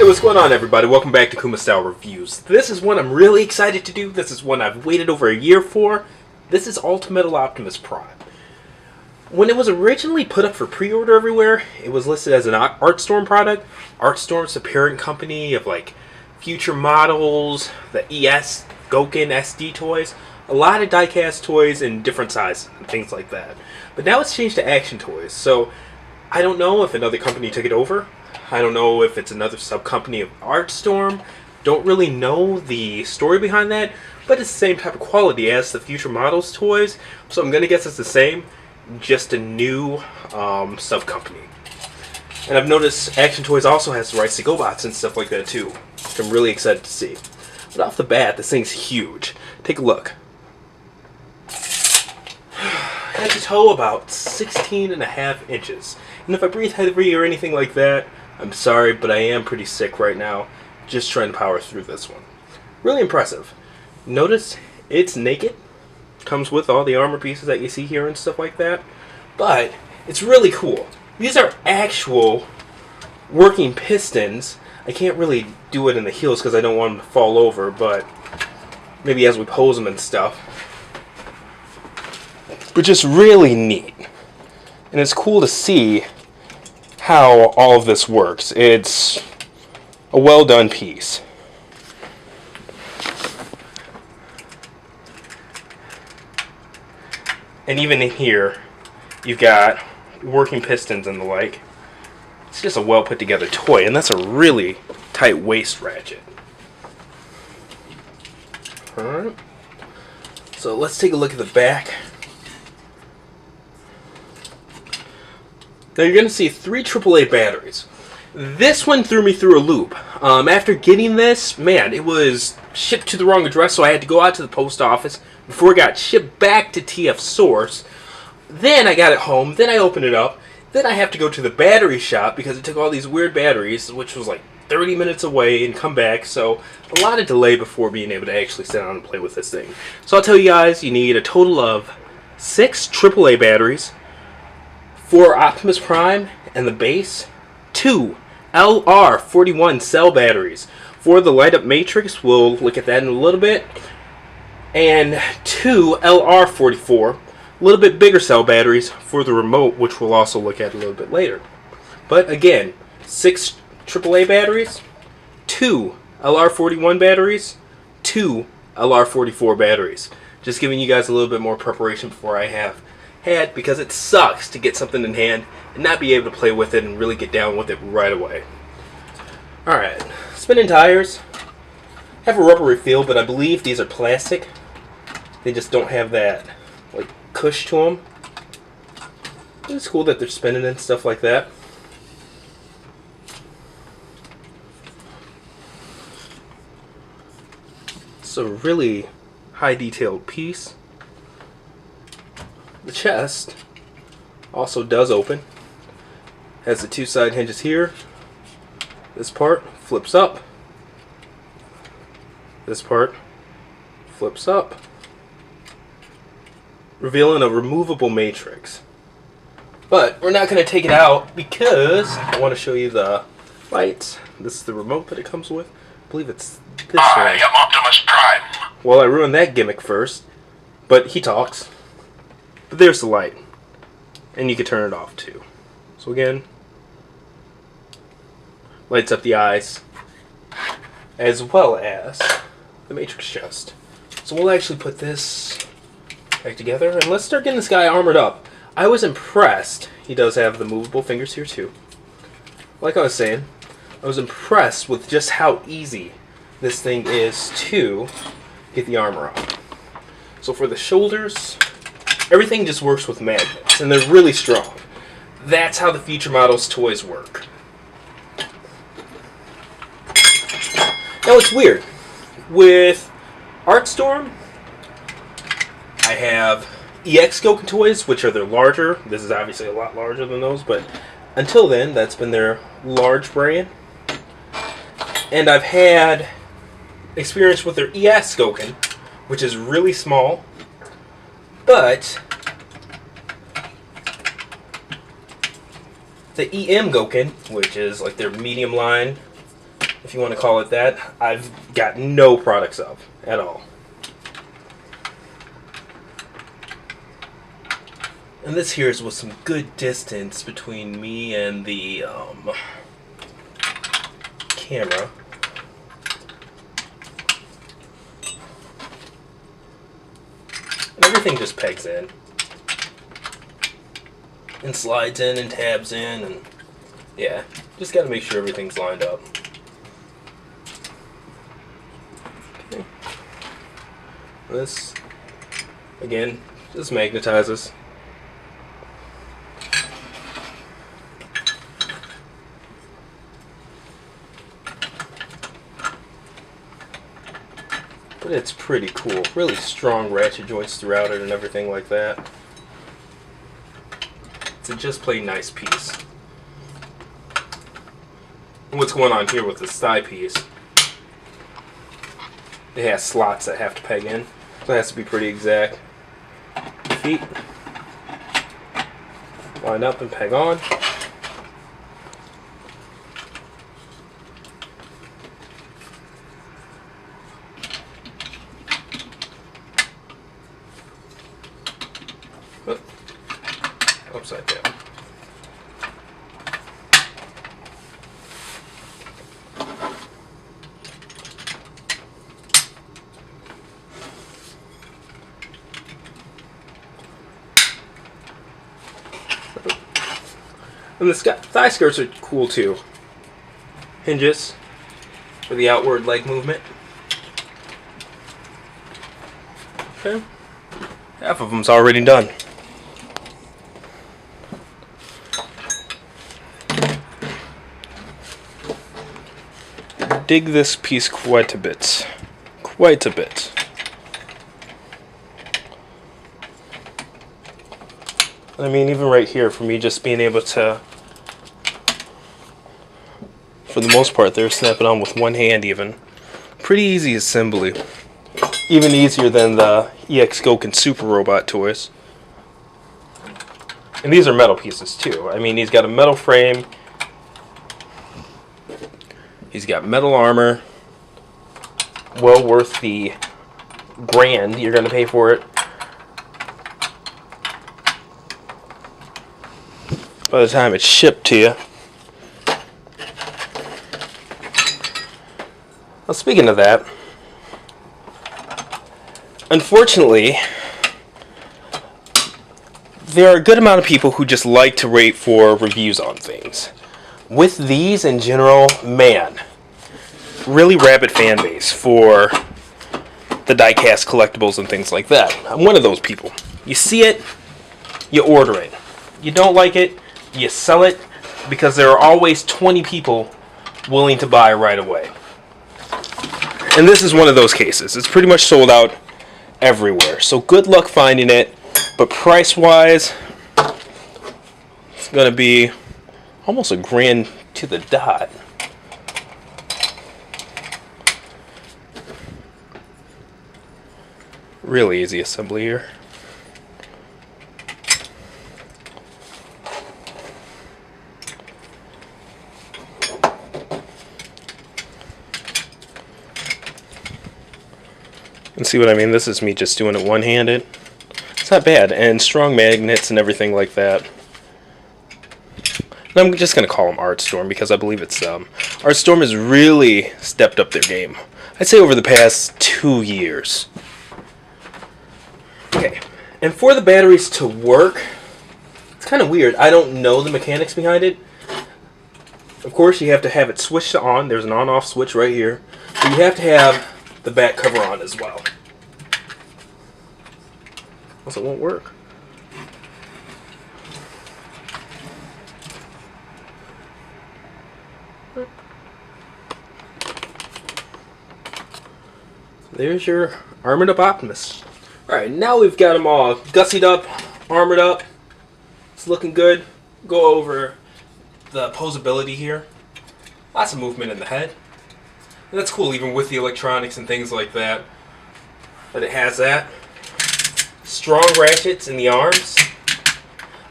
Hey, what's going on, everybody? Welcome back to Kuma Style Reviews. This is one I'm really excited to do. This is one I've waited over a year for. This is Ultimetal Optimus Prime. When it was originally put up for pre-order everywhere, it was listed as an ArtStorm product. ArtStorm's the parent company of like future models, the ES, Goken, SD toys, a lot of die-cast toys in different sizes and things like that. But now it's changed to action toys, so I don't know if another company took it over. I don't know if it's another sub-company of ArtStorm. Don't really know the story behind that, but it's the same type of quality as the Future Models toys, so I'm going to guess it's the same, just a new sub-company. And I've noticed Action Toys also has the rights to GoBots and stuff like that too, which I'm really excited to see. But off the bat, this thing's huge. Take a look. Head to toe about 16.5 inches. And if I breathe heavy or anything like that, I'm sorry, but I am pretty sick right now. Just trying to power through this one. Really impressive. Notice it's naked. Comes with all the armor pieces that you see here and stuff like that. But it's really cool. These are actual working pistons. I can't really do it in the heels because I don't want them to fall over, but maybe as we pose them and stuff. But just really neat. And it's cool to see how all of this works. It's a well done piece. And even in here, you've got working pistons and the like. It's just a well put together toy, and that's a really tight waist ratchet. Alright. So let's take a look at the back. Now you're going to see 3 AAA batteries. This one threw me through a loop. After getting this, man, it was shipped to the wrong address, so I had to go out to the post office before it got shipped back to TF Source. Then I got it home, then I opened it up, then I have to go to the battery shop because it took all these weird batteries, which was like 30 minutes away, and come back, so a lot of delay before being able to actually sit down and play with this thing. So I'll tell you guys, you need a total of 6 AAA batteries, 4 Optimus Prime and the base, 2 LR41 cell batteries for the light up matrix, we'll look at that in a little bit, and 2 LR44, a little bit bigger cell batteries for the remote, which we'll also look at a little bit later. But again, 6 AAA batteries, 2 LR41 batteries, 2 LR44 batteries. Just giving you guys a little bit more preparation before I have had, because it sucks to get something in hand and not be able to play with it and really get down with it right away. Alright, spinning tires. Have a rubbery feel, but I believe these are plastic. They just don't have that like cush to them. It's cool that they're spinning and stuff like that. It's a really high detailed piece. The chest also does open. Has the 2 side hinges here. This part flips up. This part flips up, revealing a removable matrix. But we're not going to take it out because I want to show you the lights. This is the remote that it comes with. I believe it's this one. I am Optimus Prime. Well, I ruined that gimmick first, but he talks. But there's the light, and you can turn it off too. So again, lights up the eyes, as well as the matrix chest. So we'll actually put this back together, and let's start getting this guy armored up. I was impressed. He does have the movable fingers here too. Like I was saying, I was impressed with just how easy this thing is to get the armor on. So for the shoulders, everything just works with magnets, and they're really strong. That's how the Future Models toys work. Now it's weird. With ArtStorm, I have EX Goken toys, which are their larger. This is obviously a lot larger than those, but until then, that's been their large brand. And I've had experience with their ES Goken, which is really small, but the EM Goken, which is like their medium line if you want to call it that, I've got no products of at all. And this here is with some good distance between me and the camera. And everything just pegs in. And slides in and tabs in, and yeah, just gotta make sure everything's lined up. Okay. This, again, just magnetizes. But it's pretty cool. Really strong ratchet joints throughout it and everything like that. It's a just plain nice piece. And what's going on here with this thigh piece, it has slots that have to peg in. So it has to be pretty exact. Feet line up and peg on. Upside down. And the thigh skirts are cool too. Hinges for the outward leg movement. Okay. Half of them's already done. Dig this piece quite a bit. Quite a bit. I mean, even right here, for me just being able to, for the most part there, snap it on with one hand even. Pretty easy assembly. Even easier than the EX Gok and Super Robot toys. And these are metal pieces too. I mean, he's got a metal frame. He's got metal armor. Well worth the grand you're going to pay for it. By the time it's shipped to you. Well, speaking of that, unfortunately, there are a good amount of people who just like to rate for reviews on things. With these in general, man, really rabid fan base for the die-cast collectibles and things like that. I'm one of those people. You see it, you order it. You don't like it, you sell it, because there are always 20 people willing to buy right away. And this is one of those cases. It's pretty much sold out everywhere. So good luck finding it, but price-wise, it's going to be almost a grand to the dot. Really easy assembly here. And see what I mean? This is me just doing it one-handed. It's not bad, and strong magnets and everything like that. And I'm just going to call them Artstorm because I believe it's Artstorm has really stepped up their game. I'd say over the past 2 years. Okay, and for the batteries to work, it's kind of weird. I don't know the mechanics behind it. Of course, you have to have it switched on. There's an on-off switch right here. But you have to have the back cover on as well. Else it won't work. There's your armored up Optimus. Alright, now we've got them all gussied up, armored up. It's looking good. Go over the posability here. Lots of movement in the head. And that's cool even with the electronics and things like that. But it has that. Strong ratchets in the arms.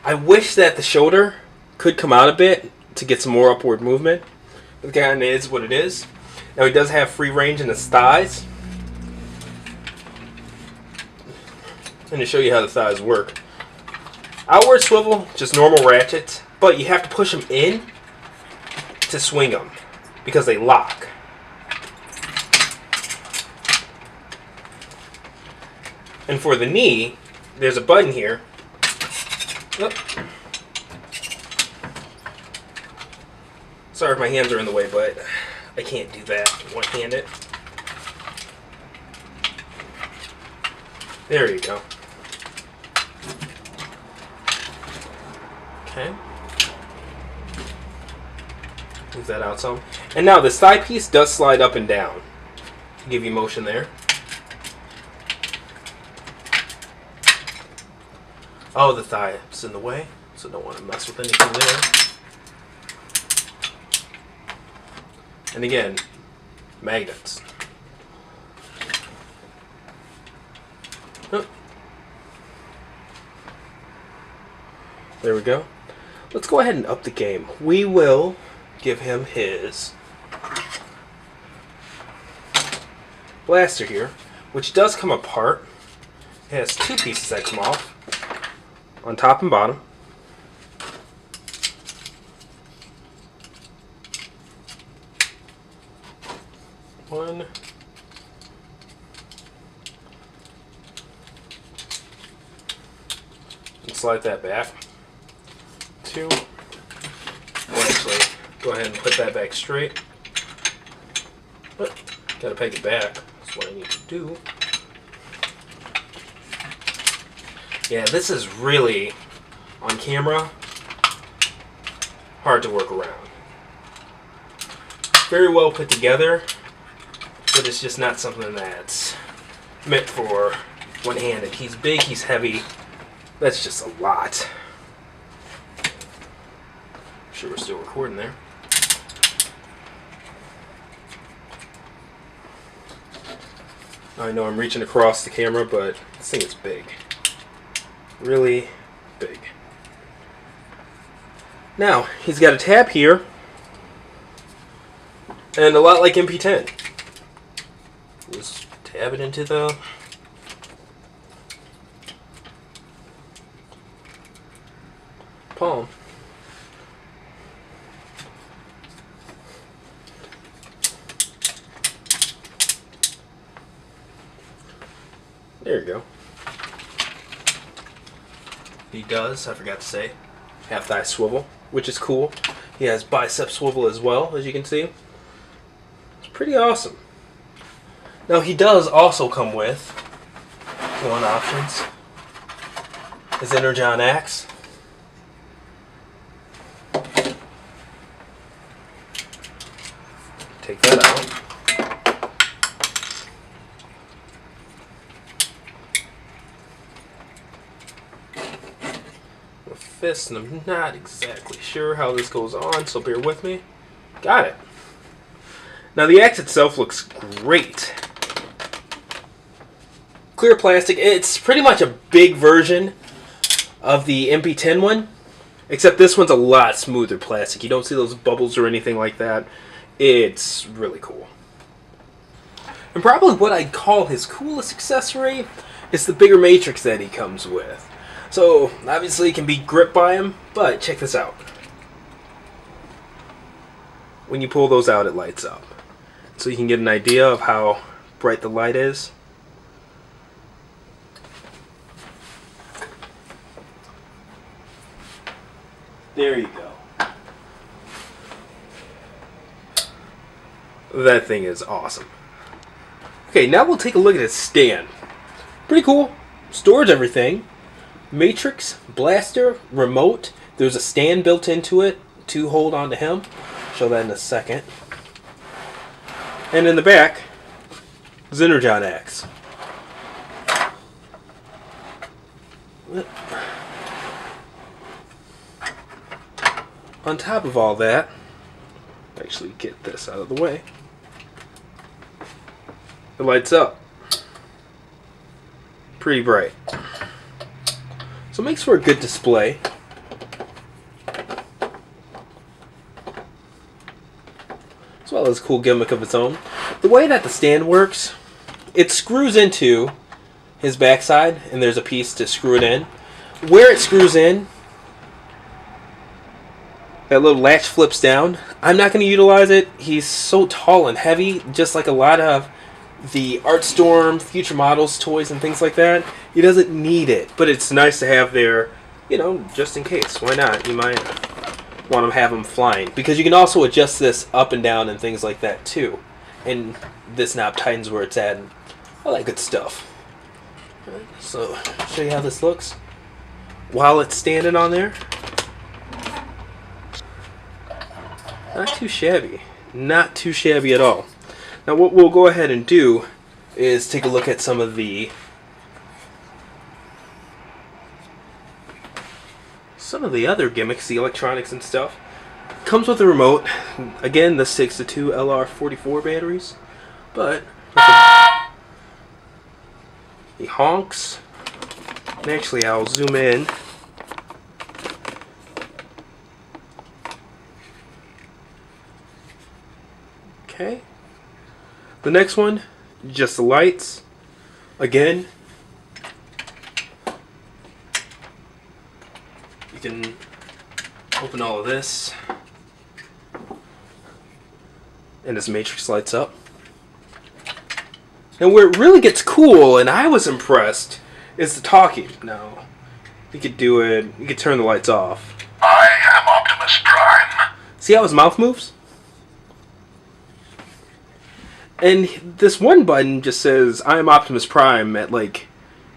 I wish that the shoulder could come out a bit to get some more upward movement. But again, it is what it is. Now he does have free range in his thighs. And to show you how the thighs work. Outward swivel, just normal ratchets, but you have to push them in to swing them because they lock. And for the knee, there's a button here. Oop. Sorry if my hands are in the way, but I can't do that one-handed. There you go. Okay. Move that out some. And now this thigh piece does slide up and down. Give you motion there. Oh, the thigh is in the way, so don't want to mess with anything there. And again, magnets. Oh. There we go. Let's go ahead and up the game. We will give him his blaster here, which does come apart. It has two pieces that come off, on top and bottom. One. And slide that back. Two. Well, actually, go ahead and put that back straight. But, gotta peg it back. That's what I need to do. Yeah, this is really, on camera, hard to work around. Very well put together, but it's just not something that's meant for one-handed. He's big, he's heavy. That's just a lot. I'm sure we're still recording there. I know I'm reaching across the camera, but this thing is big. Really big. Now, he's got a tab here, and a lot like MP10. Just tab it into the palm. There you go. He does, I forgot to say, half thigh swivel, which is cool. He has bicep swivel as well, as you can see. It's pretty awesome. Now he does also come with one options. His Energon axe. Take that out. Fist, and I'm not exactly sure how this goes on, so bear with me. Got it. Now the axe itself looks great. Clear plastic. It's pretty much a big version of the MP10 one, except this one's a lot smoother plastic. You don't see those bubbles or anything like that. It's really cool. And probably what I'd call his coolest accessory is the bigger matrix that he comes with. So, obviously it can be gripped by him, but check this out. When you pull those out, it lights up. So you can get an idea of how bright the light is. There you go. That thing is awesome. Okay, now we'll take a look at his stand. Pretty cool. Stores everything. Matrix, blaster, remote. There's a stand built into it to hold onto him. Show that in a second. And in the back, Energon axe. On top of all that, actually get this out of the way. It lights up. Pretty bright. So it makes for a good display. So as well as a cool gimmick of its own. The way that the stand works, it screws into his backside, and there's a piece to screw it in. Where it screws in, that little latch flips down. I'm not going to utilize it. He's so tall and heavy, just like a lot of the Artstorm, Future Models toys and things like that. He doesn't need it, but it's nice to have there, you know, just in case. Why not? You might want to have him flying, because you can also adjust this up and down and things like that too. And this knob tightens where it's at and all that good stuff. So, show you how this looks while it's standing on there. Not too shabby. Not too shabby at all. Now what we'll go ahead and do is take a look at some of the other gimmicks, the electronics and stuff. Comes with a remote. Again, this takes the two LR44 batteries. But he honks. And actually, I'll zoom in. Okay. The next one, just the lights. Again, you can open all of this, and this matrix lights up. And where it really gets cool, and I was impressed, is the talking. Now, you could do it, you could turn the lights off. I am Optimus Prime. See how his mouth moves? And this one button just says, I am Optimus Prime at like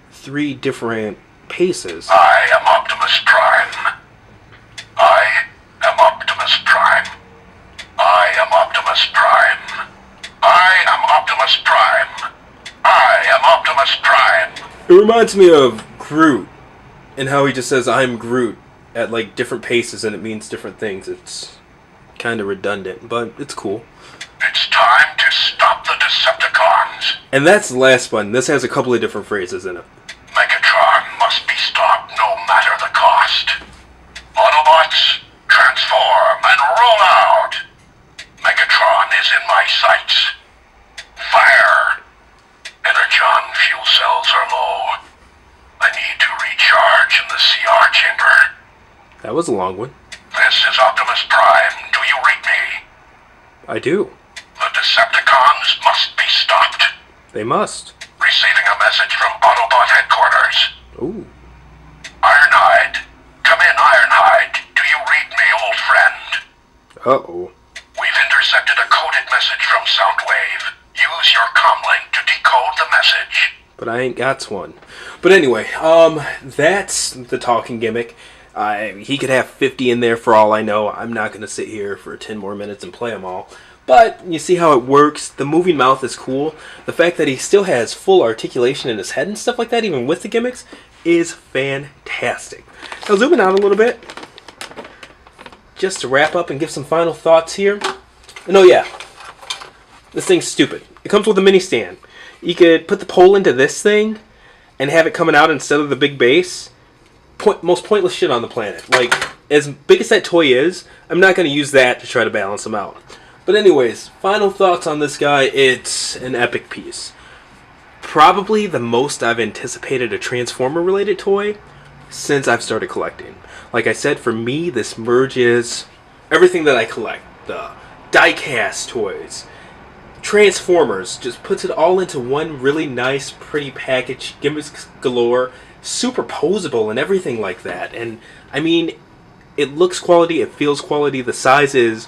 3 different paces. I am Optimus Prime. I am Optimus Prime. I am Optimus Prime. I am Optimus Prime. I am Optimus Prime. It reminds me of Groot, and how he just says, I'm Groot, at like different paces, and it means different things. It's kind of redundant, but it's cool. It's time to stop the Decepticons. And that's the last button. This has a couple of different phrases in it. Megatron must be stopped no matter the cost. Autobots, transform and roll out. Megatron is in my sights. Fire. Energon fuel cells are low. I need to recharge in the CR chamber. That was a long one. This is Optimus Prime. Do you read me? I do. The Decepticons must be stopped. They must. Receiving a message from Autobot headquarters. Ooh. Ironhide. Come in, Ironhide. Do you read me, old friend? Uh-oh. We've intercepted a coded message from Soundwave. Use your comlink to decode the message. But I ain't got one. But anyway, that's the talking gimmick. He could have 50 in there for all I know. I'm not going to sit here for 10 more minutes and play them all. But you see how it works. The moving mouth is cool. The fact that he still has full articulation in his head and stuff like that, even with the gimmicks, is fantastic. Now zooming out a little bit, just to wrap up and give some final thoughts here. And oh yeah, this thing's stupid. It comes with a mini stand. You could put the pole into this thing and have it coming out instead of the big base. Most pointless shit on the planet. Like, as big as that toy is, I'm not going to use that to try to balance him out. But anyways, final thoughts on this guy. It's an epic piece. Probably the most I've anticipated a Transformer-related toy since I've started collecting. Like I said, for me, this merges everything that I collect. The die-cast toys, Transformers, just puts it all into one really nice, pretty package, gimmicks galore, super posable and everything like that. And I mean, it looks quality, it feels quality, the size is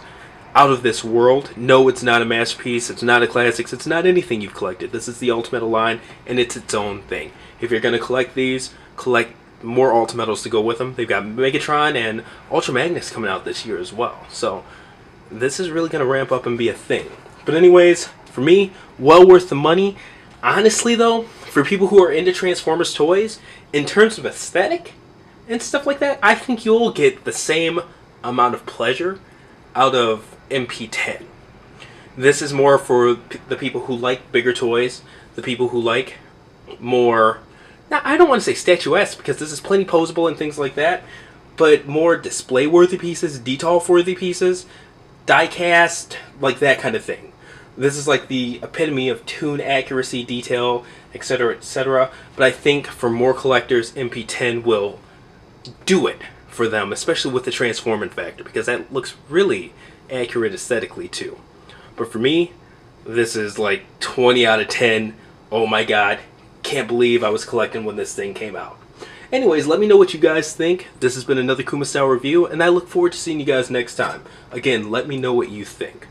out of this world. No, it's not a masterpiece, it's not a classics, it's not anything you've collected. This is the Ultimetal line, and it's its own thing. If you're going to collect these, collect more Ultimetals to go with them. They've got Megatron and Ultra Magnus coming out this year as well. So this is really going to ramp up and be a thing. But anyways, for me, well worth the money. Honestly though, for people who are into Transformers toys, in terms of aesthetic and stuff like that, I think you'll get the same amount of pleasure out of MP10. This is more for the people who like bigger toys, the people who like more, now I don't want to say statuesque because this is plenty posable and things like that, but more display-worthy pieces, detail-worthy pieces. die-cast, like that kind of thing. This is like the epitome of tune accuracy, detail, etc., etc. But I think for more collectors, MP10 will do it for them, especially with the transforming factor, because that looks really accurate aesthetically too. But for me, this is like 20 out of 10. Oh my god, can't believe I was collecting when this thing came out. Anyways, let me know what you guys think. This has been another Kuma Style review, and I look forward to seeing you guys next time. Again, let me know what you think.